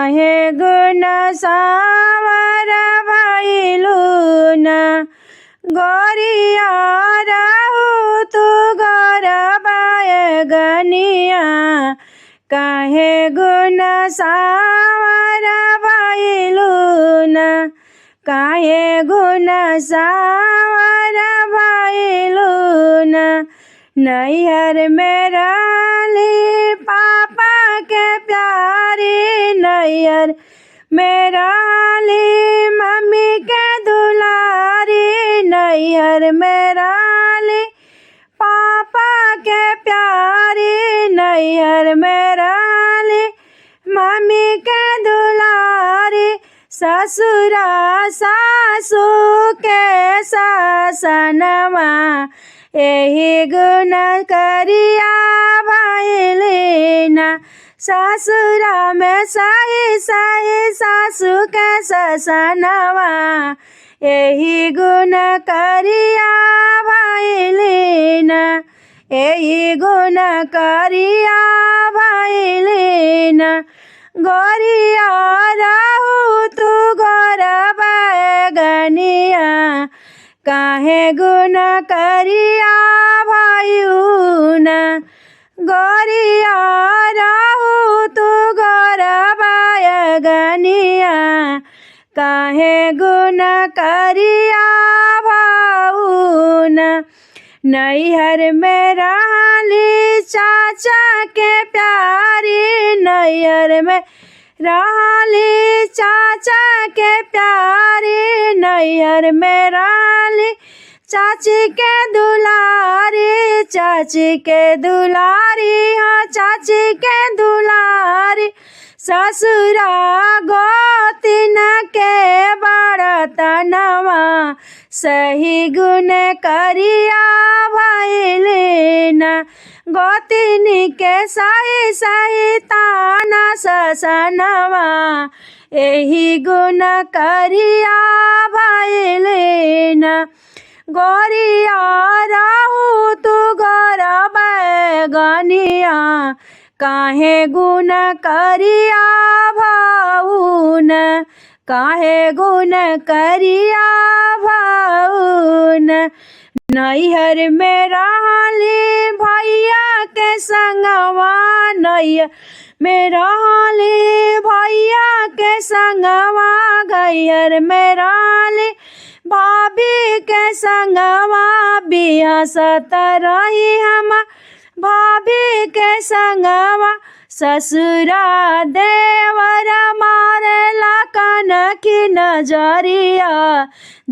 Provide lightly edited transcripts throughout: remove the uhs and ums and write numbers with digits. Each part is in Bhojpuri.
काहे गुण सावर भइलुन गोरिया रहु तू घर बैगनिया काहे गुण सावर भइलुन काहे गुण सावर भइलुन नैहर में रहली पापा के प्यारी नैहर में रहली मम्मी के दुलारी नैहर में रहली पापा के प्यारी नैहर में रहली मम्मी के दुलारी ससुरा सासू के सासनवा एही गुण करिया भइलिन ससुरा में सही सही सासू के ससनवा एही गुण करिया भइलिन एही गुण करिया भइलिन गोरिया रहु तू घर बैगनिया काहे गुण करिया भइलुन गोरिया रहु तू घर बैगनिया काहे गुण करिया भइलुन नैहर में रहली चाचा के प्यारी नैहर में रहली चाचा के प्यारी नैहर में रहली चाची के दुलारी चाची के दुलारी हाँ चाची के दुलारी ससुरा गोतिन के बड़तनवा सही गुण करिया भइलिन गोतिनी के सही सही ताना ससनवा एही गुण करिया भइलिन गोरिया रहु तू घर बैगनिया काहे गुण करिया भइलुन काहे गुण करिया भइलुन नैहर में रहली भैया के संगवा नैहर में रहली भैया के संगवा गैहर में रहली भाभी के संगवा बिया सत रही हम भाभी के संगवा ससुरा देवर मारेला कनखी नजरिया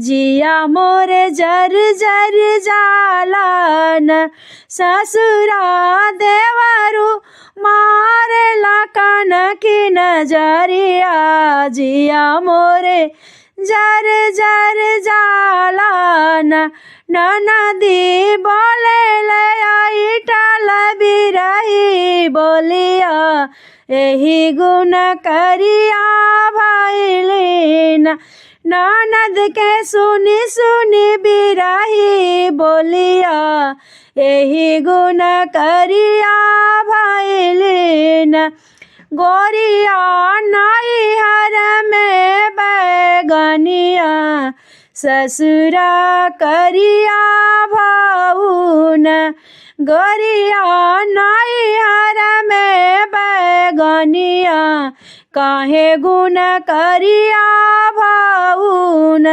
जिया मोर जर जर जालन ससुरा देवरू मारेला कनखी नजरिया जिया मोरे जर जर जालन ननदी बोले ले टल बिरही बोलिया एही गुण करिया भइलिन ननद के सुनी सुनी बिरही बोलिया एही गुण करिया भइलिन गोरिया नैहर में बैगनिया ससुरा करिया भइलुन गोरिया नैहर में बैगनिया काहे गुण करिया भइलुन।